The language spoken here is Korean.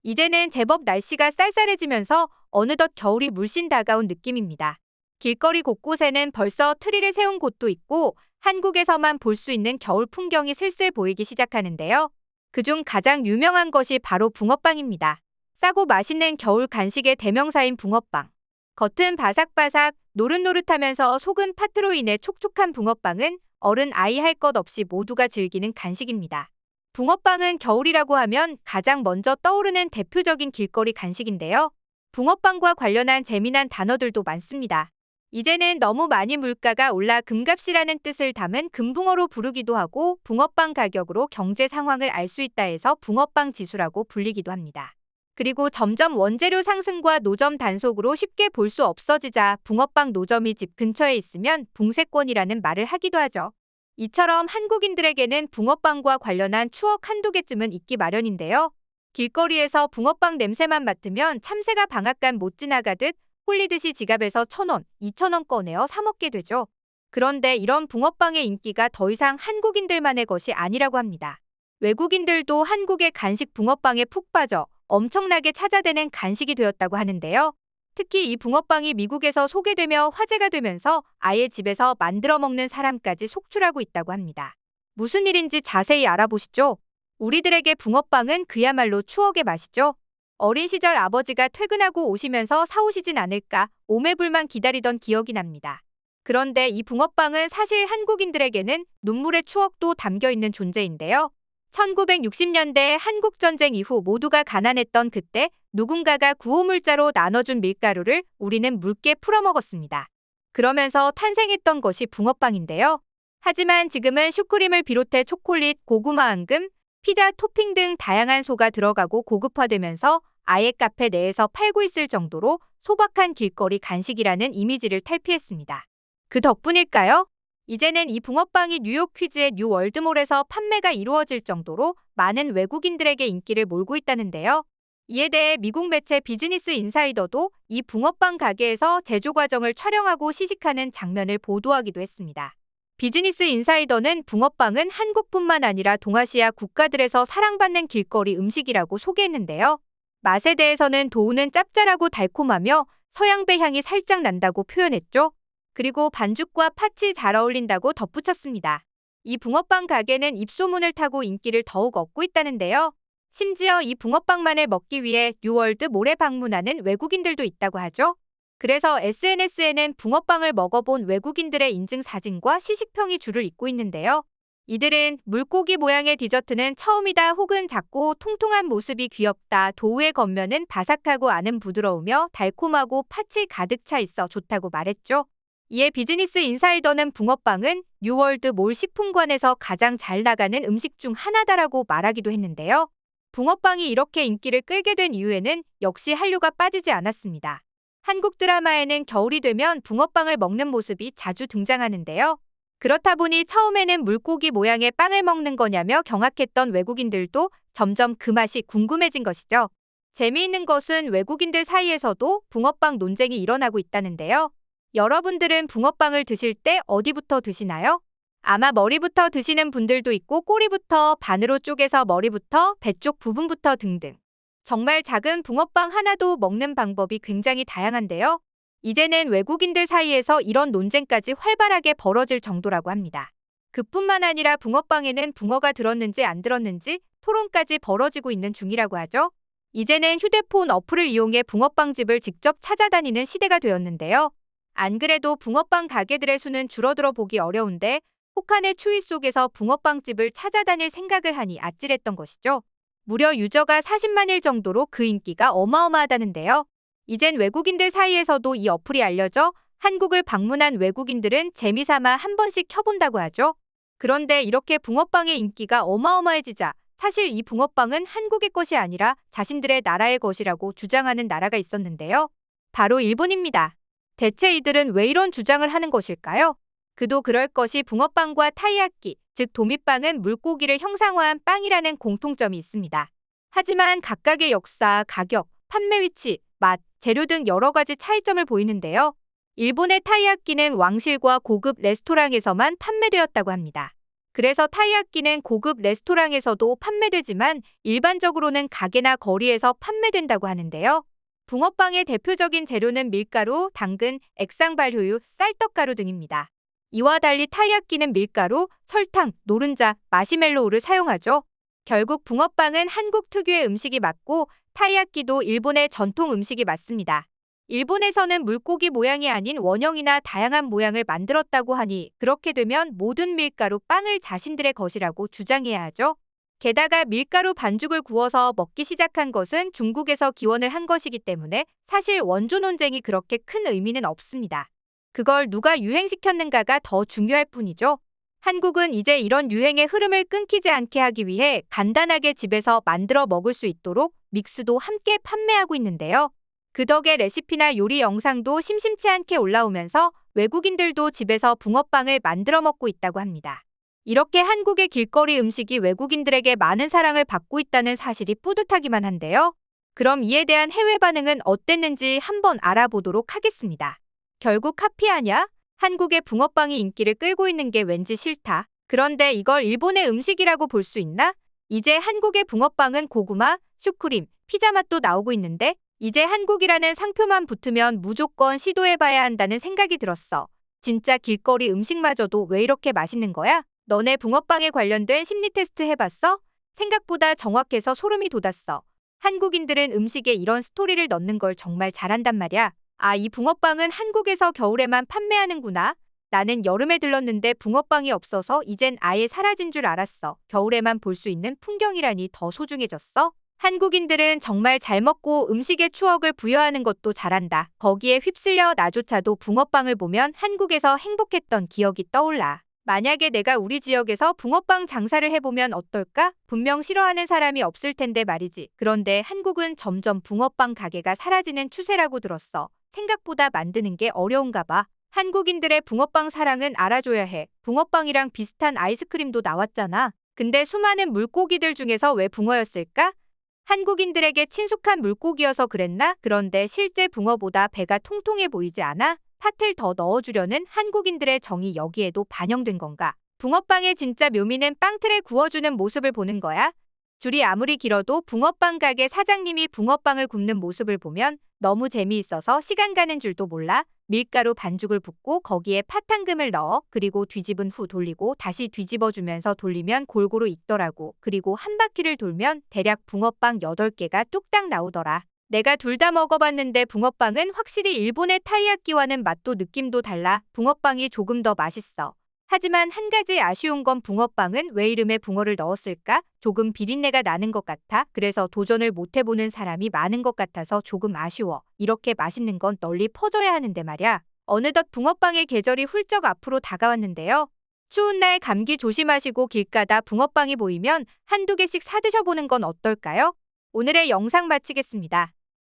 이제는 제법 날씨가 쌀쌀해지면서 어느덧 겨울이 물씬 다가온 느낌입니다. 길거리 곳곳에는 벌써 트리를 세운 곳도 있고 한국에서만 볼 수 있는 겨울 풍경이 슬슬 보이기 시작하는데요. 그중 가장 유명한 것이 바로 붕어빵입니다. 싸고 맛있는 겨울 간식의 대명사인 붕어빵. 겉은 바삭바삭, 노릇노릇하면서 속은 파트로 인해 촉촉한 붕어빵은 어른 아이 할 것 없이 모두가 즐기는 간식입니다. 붕어빵은 겨울이라고 하면 가장 먼저 떠오르는 대표적인 길거리 간식인데요. 붕어빵과 관련한 재미난 단어들도 많습니다. 이제는 너무 많이 물가가 올라 금값이라는 뜻을 담은 금붕어로 부르기도 하고 붕어빵 가격으로 경제 상황을 알 수 있다 해서 붕어빵 지수라고 불리기도 합니다. 그리고 점점 원재료 상승과 노점 단속으로 쉽게 볼 수 없어지자 붕어빵 노점이 집 근처에 있으면 붕세권이라는 말을 하기도 하죠. 이처럼 한국인들에게는 붕어빵과 관련한 추억 한두 개쯤은 있기 마련인데요. 길거리에서 붕어빵 냄새만 맡으면 참새가 방앗간 못 지나가듯 홀리듯이 지갑에서 1,000원, 2,000원 꺼내어 사 먹게 되죠. 그런데 이런 붕어빵의 인기가 더 이상 한국인들만의 것이 아니라고 합니다. 외국인들도 한국의 간식 붕어빵에 푹 빠져 엄청나게 찾아대는 간식이 되었다고 하는데요. 특히 이 붕어빵이 미국에서 소개되며 화제가 되면서 아예 집에서 만들어 먹는 사람까지 속출하고 있다고 합니다. 무슨 일인지 자세히 알아보시죠. 우리들에게 붕어빵은 그야말로 추억의 맛이죠. 어린 시절 아버지가 퇴근하고 오시면서 사오시진 않을까 오매불만 기다리던 기억이 납니다. 그런데 이 붕어빵은 사실 한국인들에게는 눈물의 추억도 담겨 있는 존재인데요. 1960년대 한국전쟁 이후 모두가 가난했던 그때 누군가가 구호물자로 나눠준 밀가루를 우리는 묽게 풀어먹었습니다. 그러면서 탄생했던 것이 붕어빵인데요. 하지만 지금은 슈크림을 비롯해 초콜릿, 고구마 앙금, 피자 토핑 등 다양한 소가 들어가고 고급화되면서 아예 카페 내에서 팔고 있을 정도로 소박한 길거리 간식이라는 이미지를 탈피했습니다. 그 덕분일까요? 이제는 이 붕어빵이 뉴욕 퀴즈의 뉴 월드몰에서 판매가 이루어질 정도로 많은 외국인들에게 인기를 몰고 있다는데요. 이에 대해 미국 매체 비즈니스 인사이더도 이 붕어빵 가게에서 제조 과정을 촬영하고 시식하는 장면을 보도하기도 했습니다. 비즈니스 인사이더는 붕어빵은 한국뿐만 아니라 동아시아 국가들에서 사랑받는 길거리 음식이라고 소개했는데요. 맛에 대해서는 도우는 짭짤하고 달콤하며 서양배 향이 살짝 난다고 표현했죠. 그리고 반죽과 팥이 잘 어울린다고 덧붙였습니다. 이 붕어빵 가게는 입소문을 타고 인기를 더욱 얻고 있다는데요. 심지어 이 붕어빵만을 먹기 위해 뉴월드 몰에 방문하는 외국인들도 있다고 하죠. 그래서 SNS에는 붕어빵을 먹어본 외국인들의 인증 사진과 시식평이 줄을 잇고 있는데요. 이들은 물고기 모양의 디저트는 처음이다 혹은 작고 통통한 모습이 귀엽다, 도우의 겉면은 바삭하고 안은 부드러우며 달콤하고 팥이 가득 차 있어 좋다고 말했죠. 이에 비즈니스 인사이더는 붕어빵은 뉴월드 몰 식품관에서 가장 잘 나가는 음식 중 하나다라고 말하기도 했는데요. 붕어빵이 이렇게 인기를 끌게 된 이유에는 역시 한류가 빠지지 않았습니다. 한국 드라마에는 겨울이 되면 붕어빵을 먹는 모습이 자주 등장하는데요. 그렇다 보니 처음에는 물고기 모양의 빵을 먹는 거냐며 경악했던 외국인들도 점점 그 맛이 궁금해진 것이죠. 재미있는 것은 외국인들 사이에서도 붕어빵 논쟁이 일어나고 있다는데요. 여러분들은 붕어빵을 드실 때 어디부터 드시나요? 아마 머리부터 드시는 분들도 있고 꼬리부터 반으로 쪼개서 머리부터 배 쪽 부분부터 등등. 정말 작은 붕어빵 하나도 먹는 방법이 굉장히 다양한데요. 이제는 외국인들 사이에서 이런 논쟁까지 활발하게 벌어질 정도라고 합니다. 그뿐만 아니라 붕어빵에는 붕어가 들었는지 안 들었는지 토론까지 벌어지고 있는 중이라고 하죠. 이제는 휴대폰 어플을 이용해 붕어빵집을 직접 찾아다니는 시대가 되었는데요. 안 그래도 붕어빵 가게들의 수는 줄어들어 보기 어려운데 혹한의 추위 속에서 붕어빵집을 찾아다닐 생각을 하니 아찔했던 것이죠. 무려 유저가 40만일 정도로 그 인기가 어마어마하다는데요. 이젠 외국인들 사이에서도 이 어플이 알려져 한국을 방문한 외국인들은 재미삼아 한 번씩 켜본다고 하죠. 그런데 이렇게 붕어빵의 인기가 어마어마해지자 사실 이 붕어빵은 한국의 것이 아니라 자신들의 나라의 것이라고 주장하는 나라가 있었는데요. 바로 일본입니다. 대체 이들은 왜 이런 주장을 하는 것일까요? 그도 그럴 것이 붕어빵과 타이야끼, 즉 도미빵은 물고기를 형상화한 빵이라는 공통점이 있습니다. 하지만 각각의 역사, 가격, 판매 위치, 맛, 재료 등 여러 가지 차이점을 보이는데요. 일본의 타이야끼는 왕실과 고급 레스토랑에서만 판매되었다고 합니다. 그래서 타이야끼는 고급 레스토랑에서도 판매되지만 일반적으로는 가게나 거리에서 판매된다고 하는데요. 붕어빵의 대표적인 재료는 밀가루, 당근, 액상 발효유, 쌀떡가루 등입니다. 이와 달리 타이야끼는 밀가루, 설탕, 노른자, 마시멜로우를 사용하죠. 결국 붕어빵은 한국 특유의 음식이 맞고 타이야끼도 일본의 전통 음식이 맞습니다. 일본에서는 물고기 모양이 아닌 원형이나 다양한 모양을 만들었다고 하니 그렇게 되면 모든 밀가루 빵을 자신들의 것이라고 주장해야 하죠. 게다가 밀가루 반죽을 구워서 먹기 시작한 것은 중국에서 기원을 한 것이기 때문에 사실 원조 논쟁이 그렇게 큰 의미는 없습니다. 그걸 누가 유행시켰는가가 더 중요할 뿐이죠. 한국은 이제 이런 유행의 흐름을 끊기지 않게 하기 위해 간단하게 집에서 만들어 먹을 수 있도록 믹스도 함께 판매하고 있는데요. 그 덕에 레시피나 요리 영상도 심심치 않게 올라오면서 외국인들도 집에서 붕어빵을 만들어 먹고 있다고 합니다. 이렇게 한국의 길거리 음식이 외국인들에게 많은 사랑을 받고 있다는 사실이 뿌듯하기만 한데요. 그럼 이에 대한 해외 반응은 어땠는지 한번 알아보도록 하겠습니다. 결국 카피하냐? 한국의 붕어빵이 인기를 끌고 있는 게 왠지 싫다. 그런데 이걸 일본의 음식이라고 볼 수 있나? 이제 한국의 붕어빵은 고구마, 슈크림, 피자 맛도 나오고 있는데 이제 한국이라는 상표만 붙으면 무조건 시도해봐야 한다는 생각이 들었어. 진짜 길거리 음식마저도 왜 이렇게 맛있는 거야? 너네 붕어빵에 관련된 심리 테스트 해봤어? 생각보다 정확해서 소름이 돋았어. 한국인들은 음식에 이런 스토리를 넣는 걸 정말 잘한단 말이야. 아, 이 붕어빵은 한국에서 겨울에만 판매하는구나. 나는 여름에 들렀는데 붕어빵이 없어서 이젠 아예 사라진 줄 알았어. 겨울에만 볼 수 있는 풍경이라니 더 소중해졌어. 한국인들은 정말 잘 먹고 음식의 추억을 부여하는 것도 잘한다. 거기에 휩쓸려 나조차도 붕어빵을 보면 한국에서 행복했던 기억이 떠올라. 만약에 내가 우리 지역에서 붕어빵 장사를 해보면 어떨까? 분명 싫어하는 사람이 없을 텐데 말이지. 그런데 한국은 점점 붕어빵 가게가 사라지는 추세라고 들었어. 생각보다 만드는 게 어려운가 봐. 한국인들의 붕어빵 사랑은 알아줘야 해. 붕어빵이랑 비슷한 아이스크림도 나왔잖아. 근데 수많은 물고기들 중에서 왜 붕어였을까? 한국인들에게 친숙한 물고기여서 그랬나? 그런데 실제 붕어보다 배가 통통해 보이지 않아? 팥을 더 넣어주려는 한국인들의 정이 여기에도 반영된 건가? 붕어빵의 진짜 묘미는 빵틀에 구워주는 모습을 보는 거야. 줄이 아무리 길어도 붕어빵 가게 사장님이 붕어빵을 굽는 모습을 보면 너무 재미있어서 시간 가는 줄도 몰라. 밀가루 반죽을 붓고 거기에 팥당금을 넣어 그리고 뒤집은 후 돌리고 다시 뒤집어주면서 돌리면 골고루 익더라고. 그리고 한 바퀴를 돌면 대략 붕어빵 8개가 뚝딱 나오더라. 내가 둘 다 먹어봤는데 붕어빵은 확실히 일본의 타이야끼와는 맛도 느낌도 달라. 붕어빵이 조금 더 맛있어. 하지만 한 가지 아쉬운 건 붕어빵은 왜 이름에 붕어를 넣었을까? 조금 비린내가 나는 것 같아. 그래서 도전을 못 해보는 사람이 많은 것 같아서 조금 아쉬워. 이렇게 맛있는 건 널리 퍼져야 하는데 말야. 어느덧 붕어빵의 계절이 훌쩍 앞으로 다가왔는데요. 추운 날 감기 조심하시고 길 가다 붕어빵이 보이면 한두 개씩 사드셔보는 건 어떨까요? 오늘의 영상 마치겠습니다.